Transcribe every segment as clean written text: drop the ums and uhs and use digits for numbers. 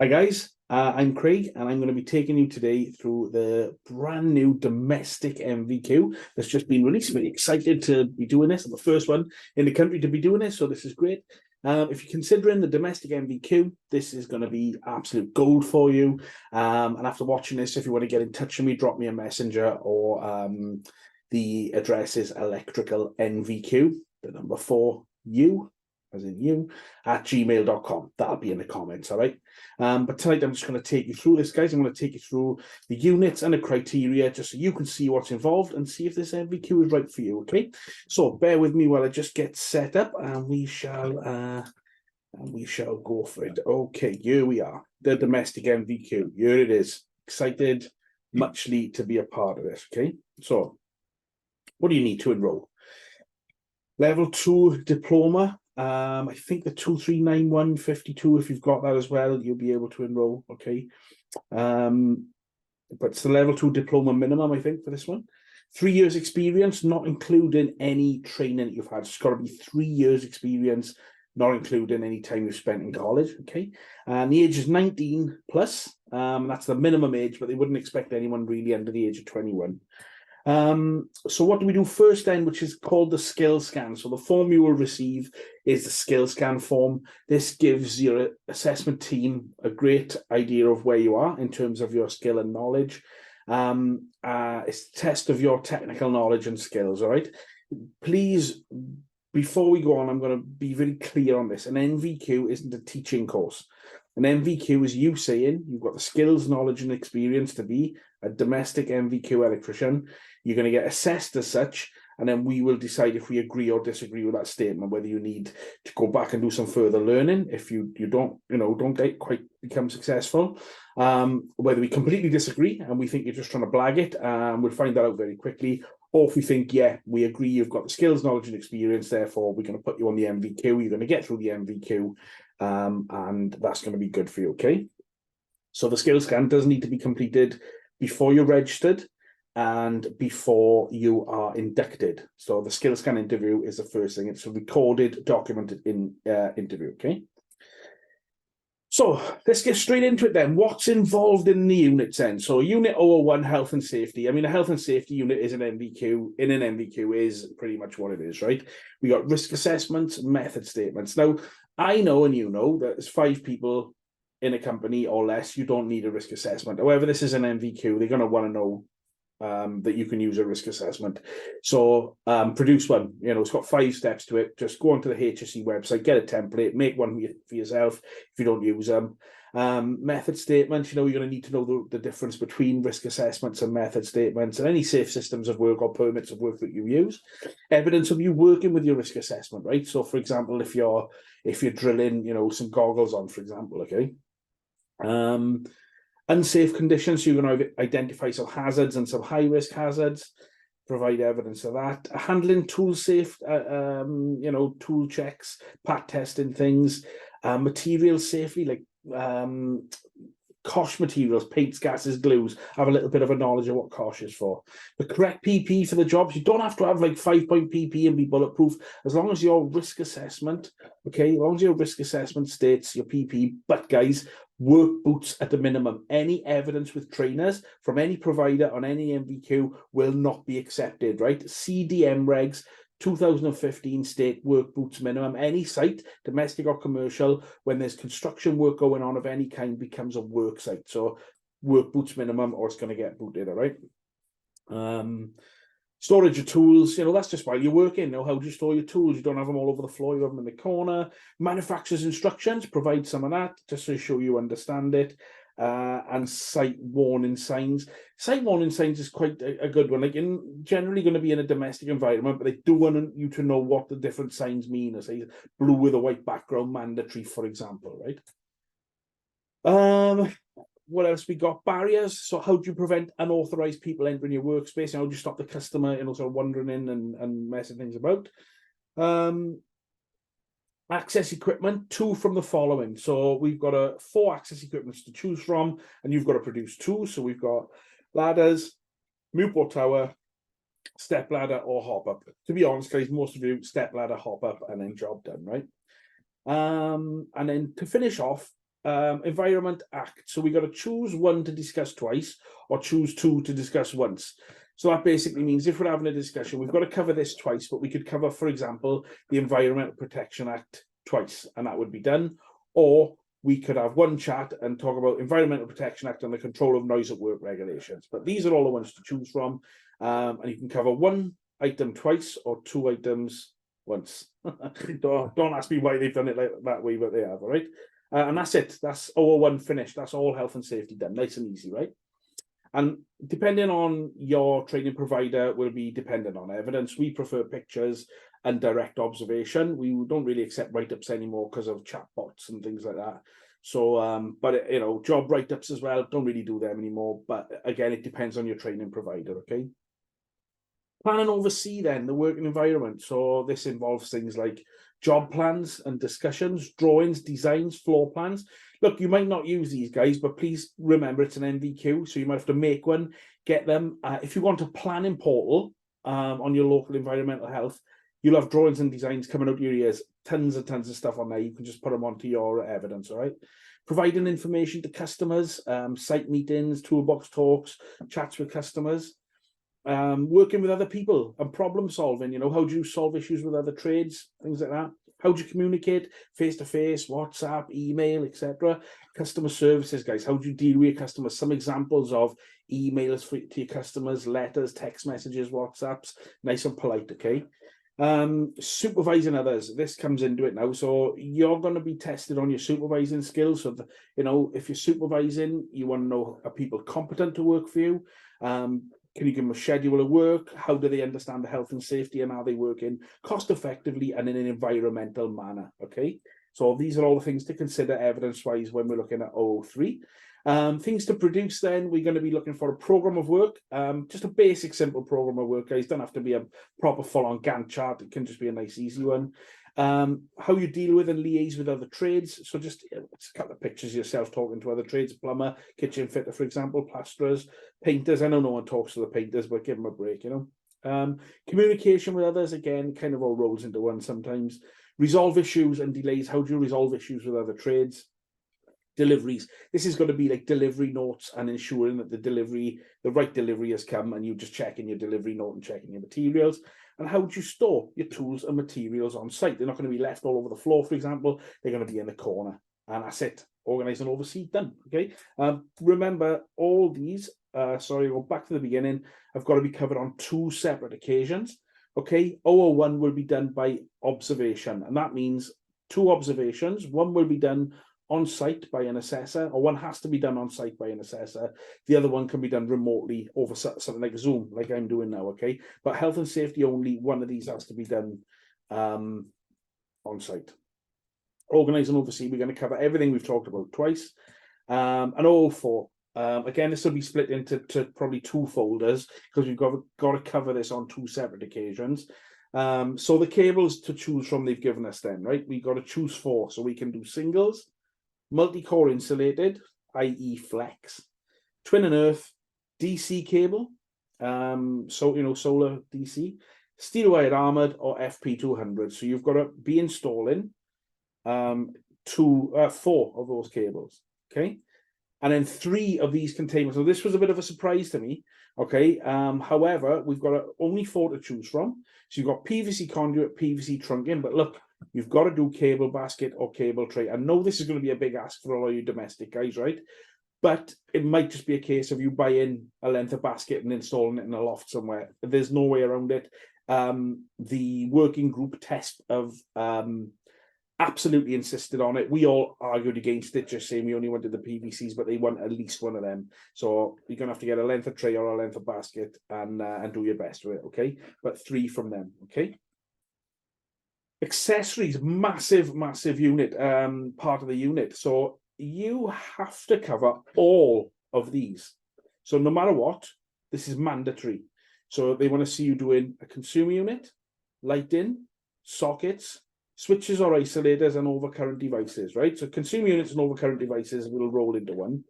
Hi guys, I'm Craig and I'm going to be taking you today through the brand new domestic NVQ that's just been released. Really excited to be doing this. I'm the first one in the country to be doing this, so this is great. If you're considering the domestic NVQ, this is going to be absolute gold for you. And after watching this, if you want to get in touch with me, drop me a messenger or the address is electrical NVQ, the number 4U, as in you, at gmail.com. That'll be in the comments, all right? But tonight I'm just going to take you through this, guys. I'm going to take you through the units and the criteria just so you can see what's involved and see if this NVQ is right for you, okay? So bear with me while I just get set up and we shall go for it. Okay, here we are, the domestic NVQ. Here it is. Excited, muchly to be a part of this, okay? So what do you need to enroll? Level 2 diploma. I think the 239152, if you've got that as well, you'll be able to enroll, okay? But it's the level 2 diploma minimum, I think, for this one. 3 years experience, not including any training you've had. It's got to be 3 years experience, not including any time you've spent in college, okay? And the age is 19 plus. That's the minimum age, but they wouldn't expect anyone really under the age of 21. So what do we do first then, which is called the skill scan? So the form you will receive is the skill scan form. This gives your assessment team a great idea of where you are in terms of your skill and knowledge. It's a test of your technical knowledge and skills, all right? Please, before we go on, I'm going to be very clear on this. An NVQ isn't a teaching course. An NVQ is you saying you've got the skills, knowledge, and experience to be a domestic NVQ electrician. You're going to get assessed as such, and then we will decide if we agree or disagree with that statement, whether you need to go back and do some further learning if you don't quite become successful, whether we completely disagree and we think you're just trying to blag it, we'll find that out very quickly. Or if we think, yeah, we agree you've got the skills, knowledge, and experience, therefore we're going to put you on the NVQ, you're going to get through the NVQ, and that's going to be good for you, okay? So the skill scan does need to be completed before you're registered and before you are inducted. So the skill scan interview is the first thing. It's a recorded, documented interview, okay? So let's get straight into it then. What's involved in the units then? So Unit 001, health and safety. I mean, a health and safety unit is an NVQ. In an NVQ is pretty much what it is, right? We got risk assessments, method statements. Now, I know and you know that there's 5 people in a company or less, you don't need a risk assessment. However, this is an NVQ. They're going to want to know that you can use a risk assessment. So produce one. You know, it's got 5 steps to it. Just go onto the HSE website, get a template, make one for yourself if you don't use them. Method statements, you know, you're going to need to know the difference between risk assessments and method statements and any safe systems of work or permits of work that you use. Evidence of you working with your risk assessment, right? So for example, if you're drilling, you know, some goggles on, for example, okay? Unsafe conditions, so you're going to identify some hazards and some high-risk hazards, provide evidence of that. Handling tool safe, you know, tool checks, pat testing things, material safety, like COSH materials, paints, gases, glues. Have a little bit of a knowledge of what COSH is for. The correct PP for the jobs. You don't have to have like 5-point PP and be bulletproof, as long as your risk assessment, okay, as long as your risk assessment states your PP. But guys, work boots at the minimum. Any evidence with trainers from any provider on any NVQ will not be accepted, right? CDM regs 2015 state work boots minimum. Any site, domestic or commercial, when there's construction work going on of any kind, becomes a work site. So work boots minimum, or it's going to get booted, all right? Storage of tools, you know, that's just while you're working. You know, how do you store your tools? You don't have them all over the floor, you have them in the corner. Manufacturer's instructions, provide some of that, just to show you understand it. And site warning signs. Site warning signs is quite a good one. Like, generally going to be in a domestic environment, but they do want you to know what the different signs mean. I say blue with a white background, mandatory, for example, right? What else we got? Barriers. So how do you prevent unauthorized people entering your workspace? How do you stop the customer, you know, sort of wandering in and messing things about? Access equipment, 2 from the following. So we've got 4 access equipments to choose from, and you've got to produce 2. So we've got ladders, Newport Tower, step ladder, or hop up. To be honest, guys, most of you step ladder, hop up, and then job done, right? And then to finish off, Environment Act. So we got to choose one to discuss twice or choose two to discuss once. So that basically means if we're having a discussion, we've got to cover this twice, but we could cover, for example, the Environmental Protection Act twice, and that would be done. Or we could have one chat and talk about Environmental Protection Act and the control of noise at work regulations. But these are all the ones to choose from. And you can cover one item twice or two items once. don't ask me why they've done it like that way, but they have, all right? And that's it. That's 001 finished. That's all health and safety done. Nice and easy, right? And depending on your training provider will be dependent on evidence. We prefer pictures and direct observation. We don't really accept write-ups anymore because of chatbots and things like that. So, but you know, job write-ups as well, don't really do them anymore. But again, it depends on your training provider, okay? Plan and oversee then the working environment. So this involves things like job plans and discussions, drawings, designs, floor plans. Look, you might not use these guys, but please remember it's an NVQ, so you might have to make one, get them. If you want a planning portal on your local environmental health, you'll have drawings and designs coming out of your ears, tons and tons of stuff on there. You can just put them onto your evidence, all right? Providing information to customers, site meetings, toolbox talks, chats with customers. Working with other people and problem solving, you know, how do you solve issues with other trades, things like that? How do you communicate face-to-face, WhatsApp, email, etc.? Customer services, guys, how do you deal with your customers? Some examples of emails to your customers, letters, text messages, WhatsApps, nice and polite, okay? Supervising others, this comes into it now. So you're going to be tested on your supervising skills. So, you know, if you're supervising, you want to know, are people competent to work for you? Can you give them a schedule of work? How do they understand the health and safety, and are they working cost effectively and in an environmental manner? Okay, so these are all the things to consider evidence-wise when we're looking at 003. Things to produce then, we're going to be looking for a program of work, just a basic, simple program of work, guys. Don't have to be a proper full-on Gantt chart. It can just be a nice, easy one. How you deal with and liaise with other trades. So just a couple of pictures of yourself talking to other trades, plumber, kitchen fitter, for example, plasterers, painters. I know no one talks to the painters, but give them a break, you know. Communication with others, again, kind of all rolls into one sometimes. Resolve issues and delays. How do you resolve issues with other trades? Deliveries. This is going to be like delivery notes and ensuring that the right delivery has come, and you just checking your delivery note and checking your materials. And how do you store your tools and materials on site? They're not going to be left all over the floor, for example. They're going to be in the corner. And that's it. Organize and oversee, done. Okay. Remember, all these, go back to the beginning, have got to be covered on two separate occasions. Okay. 001 will be done by observation. And that means two observations. One will be done on site by an assessor, or one has to be done on site by an assessor. The other one can be done remotely over something like Zoom, like I'm doing now, okay? But health and safety, only one of these has to be done on site. Organize and oversee, we're going to cover everything we've talked about twice. And 004, again, this will be split into probably two folders, because we've got to cover this on two separate occasions. So the cables to choose from they've given us then, right? We've got to choose four, so we can do singles, multi-core insulated, i.e. flex, twin and earth, DC cable, so, you know, solar DC, steel wired armored, or FP200. So you've got to be installing four of those cables, okay? And then three of these containers. So this was a bit of a surprise to me, okay? However, we've got only four to choose from. So you've got PVC conduit, PVC trunking, but look, you've got to do cable basket or cable tray. I know this is going to be a big ask for all you domestic guys, right? But it might just be a case of you buying a length of basket and installing it in a loft somewhere. There's no way around it. The working group test of absolutely insisted on it. We all argued against it, just saying we only wanted the PVCs, but they want at least one of them. So you're gonna have to get a length of tray or a length of basket and do your best with it, okay? But three from them, okay? Accessories, massive unit, part of the unit. So you have to cover all of these. So no matter what, this is mandatory. So they want to see you doing a consumer unit, lighting, sockets, switches or isolators, and overcurrent devices, right? So consumer units and overcurrent devices will roll into one.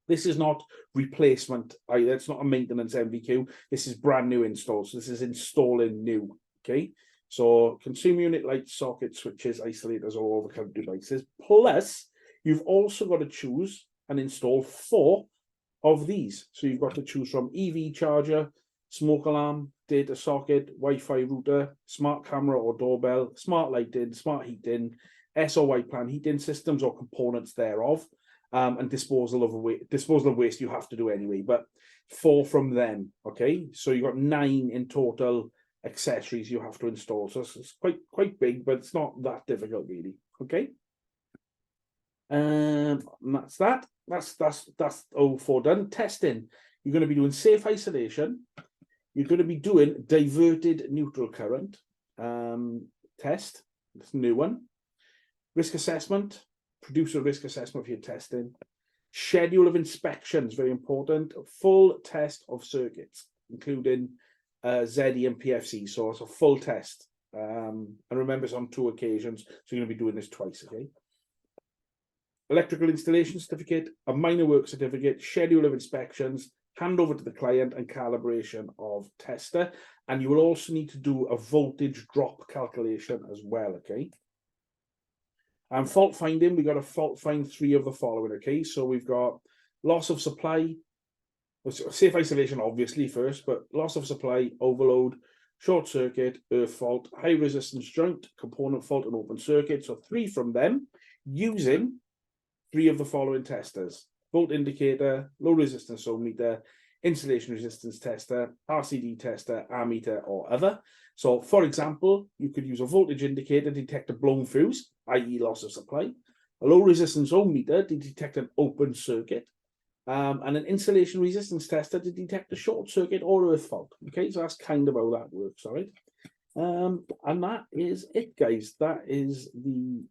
This is not replacement either. It's not a maintenance NVQ. This is brand new install. So this is installing new, okay? So consumer unit, lights, sockets, switches, isolators, or overcurrent devices. Plus, You've also got to choose and install 4 of these. So you've got to choose from EV charger, smoke alarm, data socket, Wi-Fi router, smart camera or doorbell, smart lighting, smart heating, SOI plan heating systems or components thereof, and disposal of waste you have to do anyway, but 4 from them. Okay, so you've got 9 in total accessories you have to install. So it's quite big, but it's not that difficult really. Okay. That's that. That's all 4 done. Testing. You're going to be doing safe isolation. You're going to be doing diverted neutral current test. That's a new one. Risk assessment. Produce a risk assessment for your testing. Schedule of inspections, very important. Full test of circuits, including ZE and PFC. So it's a full test. And remember, it's on 2 occasions. So you're going to be doing this twice, okay? Electrical installation certificate, a minor work certificate, schedule of inspections, handover to the client, and calibration of tester. And you will also need to do a voltage drop calculation as well, okay? And fault finding, we got to fault find 3 of the following, okay? So we've got loss of supply, safe isolation obviously first, but loss of supply, overload, short circuit, earth fault, high resistance joint, component fault, and open circuit. So 3 from them using 3 of the following testers: volt indicator, low resistance ohmmeter, insulation resistance tester, RCD tester, ammeter, or other. So, for example, you could use a voltage indicator to detect a blown fuse, i.e. loss of supply, a low resistance ohmmeter to detect an open circuit, and an insulation resistance tester to detect a short circuit or earth fault. Okay, so that's kind of how that works, all right? And that is it, guys. That is the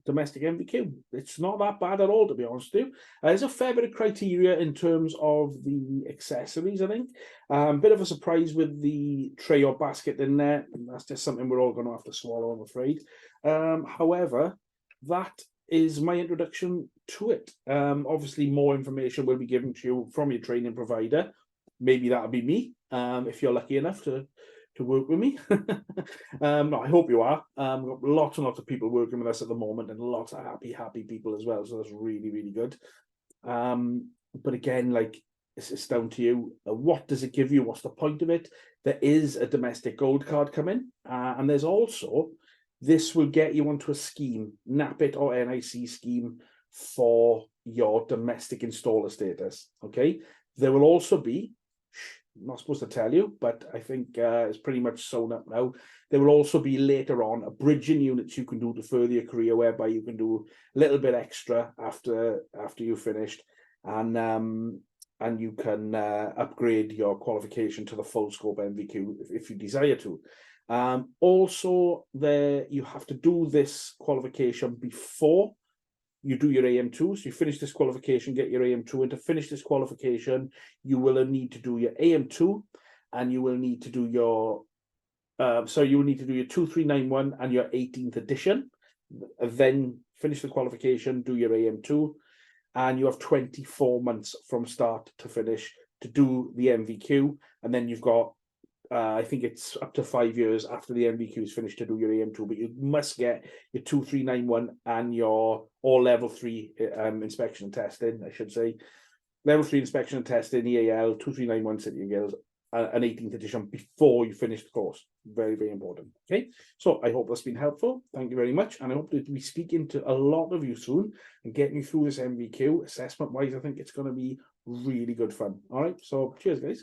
domestic NVQ. It's not that bad at all, to be honest with you. There's a fair bit of criteria in terms of the accessories, I think. Bit of a surprise with the tray or basket in there. That's just something we're all going to have to swallow, I'm afraid. However, that is my introduction to it. Obviously, more information will be given to you from your training provider. Maybe that'll be me, if you're lucky enough to work with me. No, I hope you are. We've got lots and lots of people working with us at the moment, and lots of happy people as well. So that's really, really good. But again, like, it's down to you. What does it give you? What's the point of it? There is a domestic gold card coming, and there's also, this will get you onto a scheme, NAPIT or NIC scheme, for your domestic installer status. Okay, there will also be, I'm not supposed to tell you, but I think it's pretty much sewn up now. There will also be later on a bridging units you can do to further your career, whereby you can do a little bit extra after you've finished, and you can upgrade your qualification to the full scope NVQ if you desire to. Also, you have to do this qualification before you do your AM2. So you finish this qualification, get your AM2, and to finish this qualification, you will need to do your AM2, and you will need to do your you will need to do your 2391 and your 18th edition. Then finish the qualification, do your AM2, and you have 24 months from start to finish to do the NVQ, and then you've got I think it's up to 5 years after the NVQ is finished to do your AM2, but you must get your 2391 and your level 3 inspection and testing, I should say. Level 3 inspection and testing, EAL, 2391 City and Guilds, an 18th edition before you finish the course. Very, very important. Okay, so I hope that's been helpful. Thank you very much, and I hope to be speaking to a lot of you soon and getting you through this NVQ. Assessment-wise, I think it's going to be really good fun. All right, so cheers, guys.